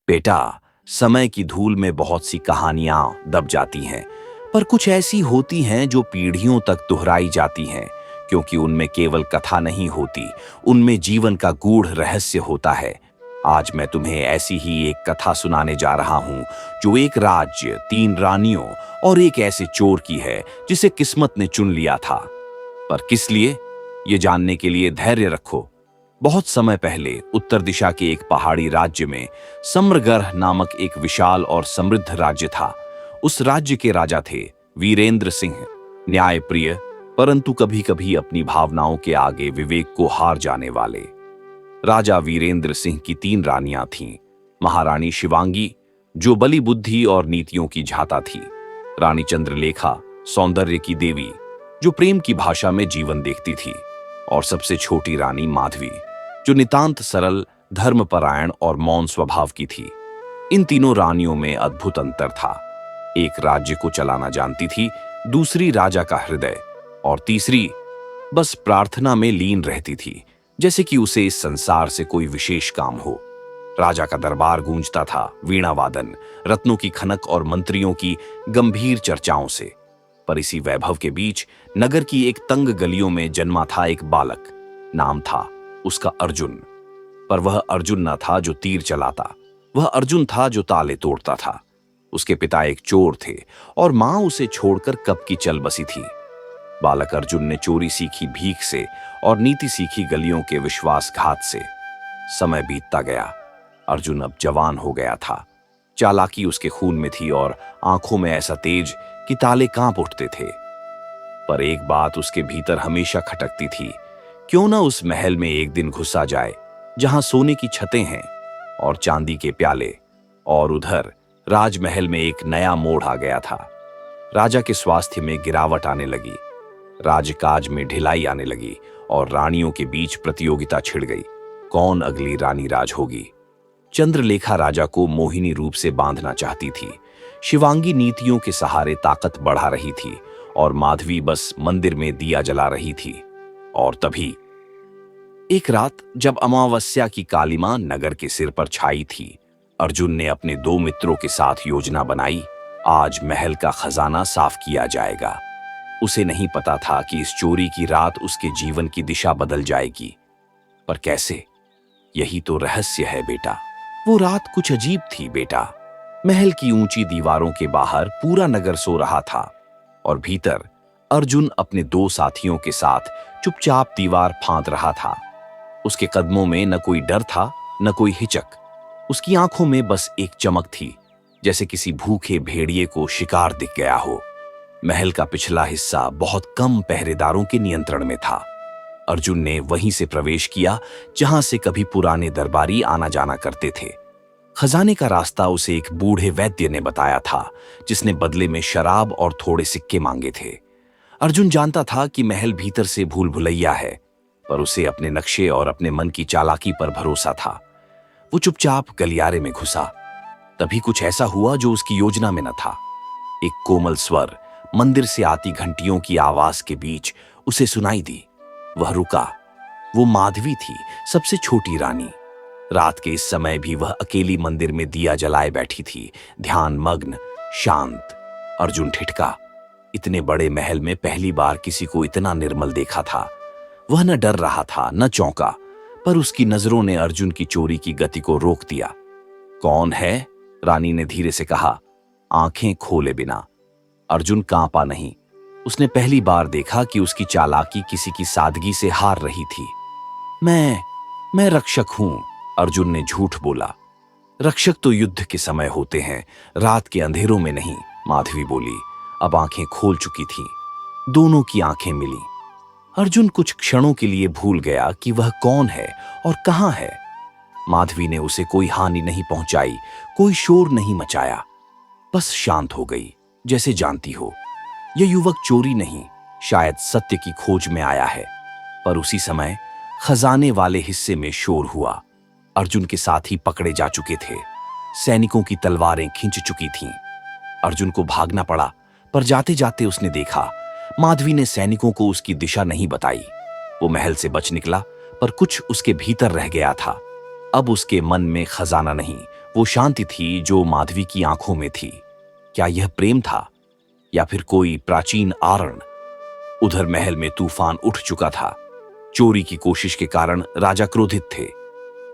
बेटा, समय की धूल में बहुत सी कहानियां दब जाती हैं, पर कुछ ऐसी होती हैं जो पीढ़ियों तक दोहराई जाती हैं, क्योंकि उनमें केवल कथा नहीं होती, उनमें जीवन का गूढ़ रहस्य होता है। आज मैं तुम्हें ऐसी ही एक कथा सुनाने जा रहा हूं, जो एक राज्य, 3 रानियों और एक ऐसे चोर की है जिसे किस्मत ने चुन लिया था। पर किस लिए, ये जानने के लिए धैर्य रखो। बहुत समय पहले उत्तर दिशा के एक पहाड़ी राज्य में सम्रगढ़ नामक एक विशाल और समृद्ध राज्य था। उस राज्य के राजा थे वीरेंद्र सिंह, न्यायप्रिय, परंतु कभी कभी अपनी भावनाओं के आगे विवेक को हार जाने वाले। राजा वीरेंद्र सिंह की 3 रानियां थीं। महारानी शिवांगी, जो बली बुद्धि और नीतियों की झाता थी। रानी चंद्रलेखा, सौंदर्य की देवी, जो प्रेम की भाषा में जीवन देखती थी। और सबसे छोटी रानी माधवी, जो नितांत सरल, धर्मपरायण और मौन स्वभाव की थी। इन तीनों रानियों में अद्भुत अंतर था। एक राज्य को चलाना जानती थी, दूसरी राजा का हृदय, और तीसरी बस प्रार्थना में लीन रहती थी, जैसे कि उसे इस संसार से कोई विशेष काम हो। राजा का दरबार गूंजता था वीणा वादन, रत्नों की खनक और मंत्रियों की गंभीर चर्चाओं से। पर इसी वैभव के बीच नगर की एक तंग गलियों में जन्मा था एक बालक। नाम था उसका अर्जुन। पर वह अर्जुन न था जो तीर चलाता, वह अर्जुन था जो ताले तोड़ता था। उसके पिता एक चोर थे और मां उसे छोड़कर कब की चल बसी थी। बालक अर्जुन ने चोरी सीखी भीख से और नीति सीखी गलियों के विश्वासघात से। समय बीतता गया। अर्जुन अब जवान हो गया था। चालाकी उसके खून में थी और आंखों में ऐसा तेज कि ताले कांप उठते थे। पर एक बात उसके भीतर हमेशा खटकती थी, क्यों ना उस महल में एक दिन घुसा जाए जहां सोने की छतें हैं और चांदी के प्याले। और उधर राजमहल में एक नया मोड़ आ गया था। राजा के स्वास्थ्य में गिरावट आने लगी, राजकाज में ढिलाई आने लगी और रानियों के बीच प्रतियोगिता छिड़ गई, कौन अगली रानी राज होगी। चंद्रलेखा राजा को मोहिनी रूप से बांधना चाहती थी, शिवांगी नीतियों के सहारे ताकत बढ़ा रही थी और माधवी बस मंदिर में दिया जला रही थी। और तभी एक रात, जब अमावस्या की कालिमा नगर के सिर पर छाई थी, अर्जुन ने अपने 2 मित्रों के साथ योजना बनाई। आज महल का खजाना साफ किया जाएगा। उसे नहीं पता था कि इस चोरी की रात उसके जीवन की दिशा बदल जाएगी। पर कैसे? यही तो रहस्य है बेटा। वो रात कुछ अजीब थी बेटा। महल की ऊंची दीवारों के बाहर पूरा नगर सो रहा था और भीतर अर्जुन अपने 2 साथियों के साथ चुपचाप दीवार फांद रहा था। उसके कदमों में न कोई डर था, न कोई हिचक। उसकी आंखों में बस एक चमक थी, जैसे किसी भूखे भेड़िए को शिकार दिख गया हो। महल का पिछला हिस्सा बहुत कम पहरेदारों के नियंत्रण में था। अर्जुन ने वहीं से प्रवेश किया जहां से कभी पुराने दरबारी आना जाना करते थे। खजाने का रास्ता उसे एक बूढ़े वैद्य ने बताया था, जिसने बदले में शराब और थोड़े सिक्के मांगे थे। अर्जुन जानता था कि महल भीतर से भूल भुलैया है, पर उसे अपने नक्शे और अपने मन की चालाकी पर भरोसा था। वो चुपचाप गलियारे में घुसा। तभी कुछ ऐसा हुआ जो उसकी योजना में न था। एक कोमल स्वर मंदिर से आती घंटियों की आवाज के बीच उसे सुनाई दी। वह रुका। वो माधवी थी, सबसे छोटी रानी। रात के इस समय भी वह अकेली मंदिर में दिया जलाए बैठी थी, ध्यान मग्न, शांत। अर्जुन ठिठका। इतने बड़े महल में पहली बार किसी को इतना निर्मल देखा था। वह न डर रहा था, न चौंका, पर उसकी नजरों ने अर्जुन की चोरी की गति को रोक दिया। कौन है? रानी ने धीरे से कहा, आंखें खोले बिना। अर्जुन कांपा नहीं। उसने पहली बार देखा कि उसकी चालाकी किसी की सादगी से हार रही थी। मैं रक्षक हूं, अर्जुन ने झूठ बोला। रक्षक तो युद्ध के समय होते हैं, रात के अंधेरों में नहीं, माधवी बोली। अब आंखें खोल चुकी थीं। दोनों की आंखें मिली। अर्जुन कुछ क्षणों के लिए भूल गया कि वह कौन है और कहां है। माधवी ने उसे कोई हानि नहीं पहुंचाई, कोई शोर नहीं मचाया, बस शांत हो गई, जैसे जानती हो यह युवक चोरी नहीं, शायद सत्य की खोज में आया है। पर उसी समय खजाने वाले हिस्से में शोर हुआ। अर्जुन के साथी पकड़े जा चुके थे, सैनिकों की तलवारें खिंच चुकी थीं। अर्जुन को भागना पड़ा, पर जाते जाते उसने देखा माधवी ने सैनिकों को उसकी दिशा नहीं बताई। वो महल से बच निकला, पर कुछ उसके भीतर रह गया था। अब उसके मन में खजाना नहीं, वो शांति थी जो माधवी की आंखों में थी। क्या यह प्रेम था या फिर कोई प्राचीन आरण? उधर महल में तूफान उठ चुका था। चोरी की कोशिश के कारण राजा क्रोधित थे।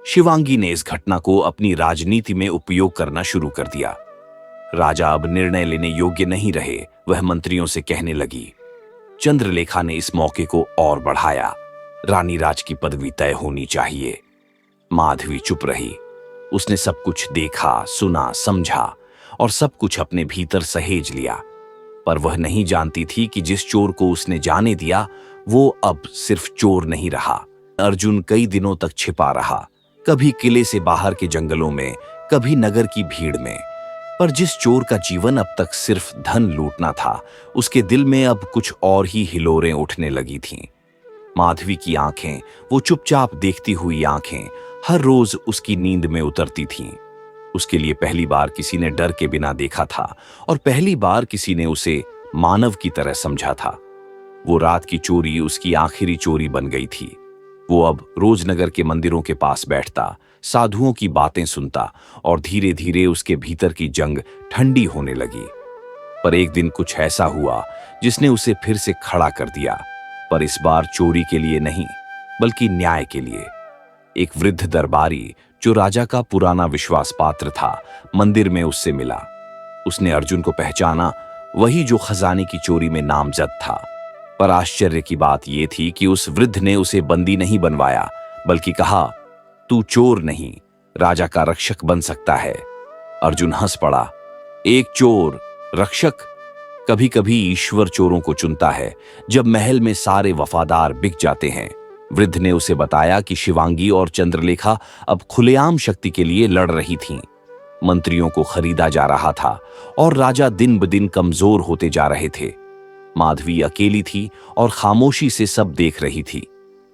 शिवांगी ने इस घटना को अपनी राजनीति में उपयोग करना शुरू कर दिया। राजा अब निर्णय लेने योग्य नहीं रहे, वह मंत्रियों से कहने लगी। चंद्रलेखा ने इस मौके को और बढ़ाया। रानी राज की पदवी तय होनी चाहिए। माधवी चुप रही। उसने सब कुछ देखा, सुना, समझा और सब कुछ अपने भीतर सहेज लिया। पर वह नहीं जानती थी कि जिस चोर को उसने जाने दिया वो अब सिर्फ चोर नहीं रहा। अर्जुन कई दिनों तक छिपा रहा, कभी किले से बाहर के जंगलों में, कभी नगर की भीड़ में। पर जिस चोर का जीवन अब तक सिर्फ धन लूटना था, उसके दिल में अब कुछ और ही हिलोरें उठने लगी थीं। माधवी की आंखें, वो चुपचाप देखती हुई आंखें, हर रोज उसकी नींद में उतरती थीं। उसके लिए पहली बार किसी ने डर के बिना देखा था और पहली बार किसी ने उसे मानव की तरह समझा था। वो रात की चोरी उसकी आखिरी चोरी बन गई थी। वो अब रोज नगर के मंदिरों के पास बैठता, साधुओं की बातें सुनता और धीरे धीरे उसके भीतर की जंग ठंडी होने लगी। पर एक दिन कुछ ऐसा हुआ जिसने उसे फिर से खड़ा कर दिया, पर इस बार चोरी के लिए नहीं, बल्कि न्याय के लिए। एक वृद्ध दरबारी जो राजा का पुराना विश्वास पात्र था, मंदिर में उससे मिला। उसने अर्जुन को पहचाना, वही जो खजाने की चोरी में नामजद था। पर आश्चर्य की बात यह थी कि उस वृद्ध ने उसे बंदी नहीं बनवाया, बल्कि कहा, तू चोर नहीं, राजा का रक्षक बन सकता है। अर्जुन हंस पड़ा। एक चोर रक्षक? कभी कभी ईश्वर चोरों को चुनता है जब महल में सारे वफादार बिक जाते हैं। वृद्ध ने उसे बताया कि शिवांगी और चंद्रलेखा अब खुलेआम शक्ति के लिए लड़ रही थीं। मंत्रियों को खरीदा जा रहा था और राजा दिन ब दिन कमजोर होते जा रहे थे। माधवी अकेली थी और खामोशी से सब देख रही थी।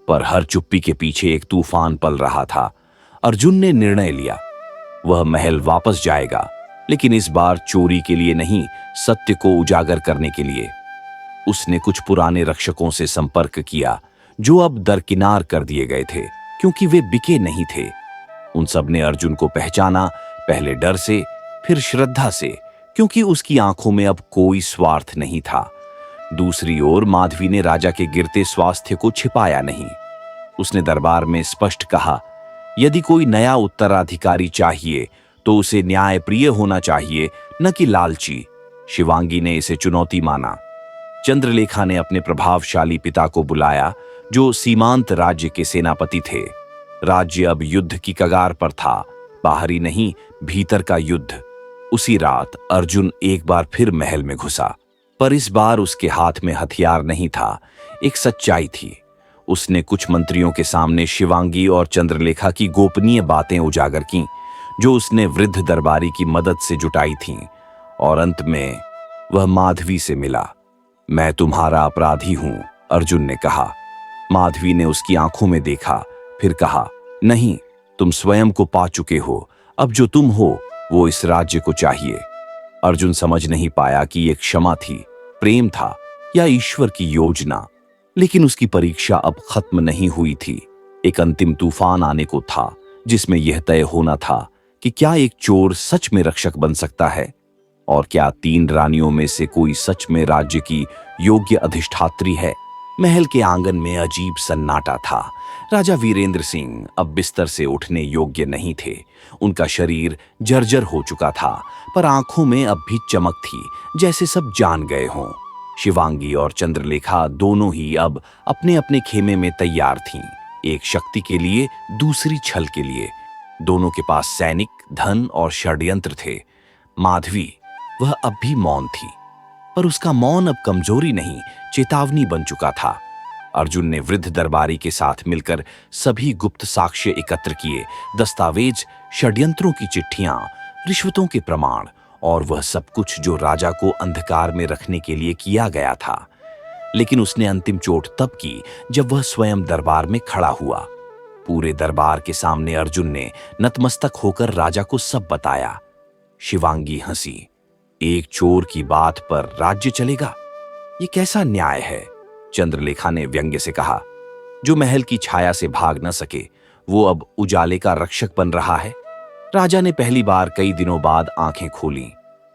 पर हर चुप्पी के पीछे एक तूफान पल रहा था। अर्जुन ने निर्णय लिया, वह महल वापस जाएगा, लेकिन इस बार चोरी के लिए नहीं, सत्य को उजागर करने के लिए। उसने कुछ पुराने रक्षकों से संपर्क किया जो अब दरकिनार कर दिए गए थे क्योंकि वे बिके नहीं थे। उन सब ने अर्जुन को पहचाना, पहले डर से, फिर श्रद्धा से, क्योंकि उसकी आंखों में अब कोई स्वार्थ नहीं था। दूसरी ओर माधवी ने राजा के गिरते स्वास्थ्य को छिपाया नहीं। उसने दरबार में स्पष्ट कहा, यदि कोई नया उत्तराधिकारी चाहिए तो उसे न्यायप्रिय होना चाहिए, न कि लालची। शिवांगी ने इसे चुनौती माना। चंद्रलेखा ने अपने प्रभावशाली पिता को बुलाया जो सीमांत राज्य के सेनापति थे। राज्य अब युद्ध की कगार पर था, बाहरी नहीं, भीतर का युद्ध। उसी रात अर्जुन एक बार फिर महल में घुसा, पर इस बार उसके हाथ में हथियार नहीं था, एक सच्चाई थी। उसने कुछ मंत्रियों के सामने शिवांगी और चंद्रलेखा की गोपनीय बातें उजागर की जो उसने वृद्ध दरबारी की मदद से जुटाई थीं, और अंत में वह माधवी से मिला। मैं तुम्हारा अपराधी हूं, अर्जुन ने कहा। माधवी ने उसकी आंखों में देखा, फिर कहा, नहीं, तुम स्वयं को पा चुके हो, अब जो तुम हो वो इस राज्य को चाहिए। अर्जुन समझ नहीं पाया कि ये क्षमा थी, प्रेम था या ईश्वर की योजना। लेकिन उसकी परीक्षा अब खत्म नहीं हुई थी। एक अंतिम तूफान आने को था जिसमें यह तय होना था कि क्या एक चोर सच में रक्षक बन सकता है, और क्या 3 रानियों में से कोई सच में राज्य की योग्य अधिष्ठात्री है। महल के आंगन में अजीब सन्नाटा था। राजा वीरेंद्र सिंह अब बिस्तर से उठने योग्य नहीं थे। उनका शरीर जर्जर हो चुका था, पर आंखों में अब भी चमक थी, जैसे सब जान गए हों। शिवांगी और चंद्रलेखा दोनों ही अब अपने अपने खेमे में तैयार थीं, एक शक्ति के लिए, दूसरी छल के लिए। दोनों के पास सैनिक, धन और षड्यंत्र थे। माधवी, वह अब भी मौन थी, पर उसका मौन अब कमजोरी नहीं, चेतावनी बन चुका था। अर्जुन ने वृद्ध दरबारी के साथ मिलकर सभी गुप्त साक्ष्य एकत्र किए, दस्तावेज, षड्यंत्रों की चिट्ठियां, रिश्वतों के प्रमाण, और वह सब कुछ जो राजा को अंधकार में रखने के लिए किया गया था। लेकिन उसने अंतिम चोट तब की जब वह स्वयं दरबार में खड़ा हुआ। पूरे दरबार के सामने अर्जुन ने नतमस्तक होकर राजा को सब बताया। शिवांगी हंसी। एक चोर की बात पर राज्य चलेगा, ये कैसा न्याय है? चंद्रलेखा ने व्यंग्य से कहा। जो महल की छाया से भाग न सके वो अब उजाले का रक्षक बन रहा है। राजा ने पहली बार कई दिनों बाद आंखें खोली।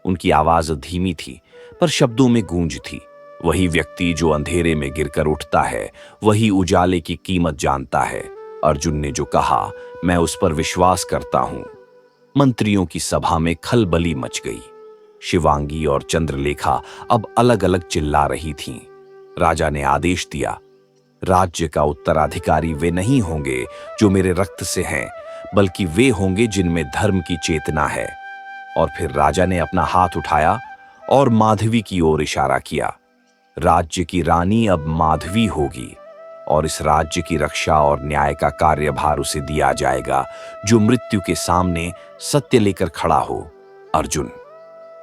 उनकी आवाज धीमी थी, पर शब्दों में गूंज थी। वही व्यक्ति जो अंधेरे में गिरकर उठता है, वही उजाले की कीमत जानता है। अर्जुन ने जो कहा, मैं उस पर विश्वास करता हूं। मंत्रियों की सभा में खलबली मच गई। शिवांगी और चंद्रलेखा अब अलग अलग चिल्ला रही थीं। राजा ने आदेश दिया, राज्य का उत्तराधिकारी वे नहीं होंगे जो मेरे रक्त से हैं, बल्कि वे होंगे जिनमें धर्म की चेतना है। और फिर राजा ने अपना हाथ उठाया और माधवी की ओर इशारा किया। राज्य की रानी अब माधवी होगी और इस राज्य की रक्षा और न्याय का कार्यभार उसे दिया जाएगा जो मृत्यु के सामने सत्य लेकर खड़ा हो। अर्जुन।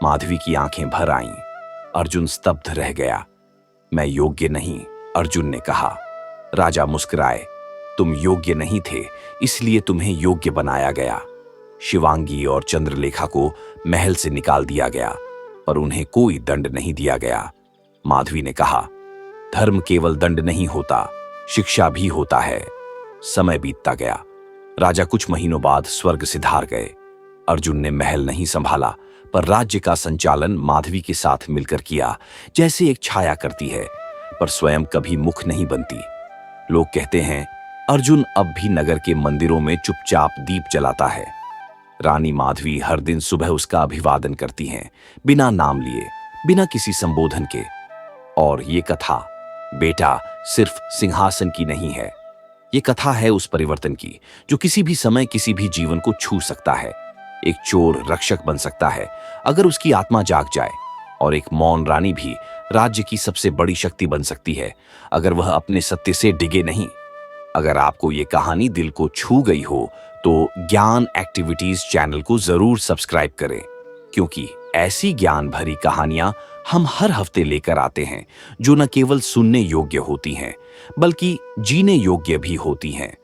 माधवी की आंखें भर आईं। अर्जुन स्तब्ध रह गया। मैं योग्य नहीं, अर्जुन ने कहा। राजा मुस्कुराए। तुम योग्य नहीं थे, इसलिए तुम्हें योग्य बनाया गया। शिवांगी और चंद्रलेखा को महल से निकाल दिया गया, पर उन्हें कोई दंड नहीं दिया गया। माधवी ने कहा, धर्म केवल दंड नहीं होता, शिक्षा भी होता है। समय बीतता गया। राजा कुछ महीनों बाद स्वर्ग सिधार गए। अर्जुन ने महल नहीं संभाला, पर राज्य का संचालन माधवी के साथ मिलकर किया, जैसे एक छाया करती है, पर स्वयं कभी मुख नहीं बनती। लोग कहते हैं, अर्जुन अब भी नगर के मंदिरों में चुपचाप दीप जलाता है। रानी माधवी हर दिन सुबह उसका अभिवादन करती हैं, बिना नाम लिए, बिना किसी संबोधन के। और ये कथा, बेटा, सिर्फ सिंहासन की नहीं है। ये कथा है उस परिवर्तन की जो किसी भी समय किसी भी जीवन को छू सकता है। एक चोर रक्षक बन सकता है अगर उसकी आत्मा जाग जाए, और एक मौन रानी भी राज्य की सबसे बड़ी शक्ति बन सकती है अगर वह अपने सत्य से डिगे नहीं। अगर आपको ये कहानी दिल को छू गई हो तो ज्ञान एक्टिविटीज चैनल को जरूर सब्सक्राइब करें, क्योंकि ऐसी ज्ञान भरी कहानियां हम हर हफ्ते लेकर आते हैं जो न केवल सुनने योग्य होती हैं, बल्कि जीने योग्य भी होती हैं।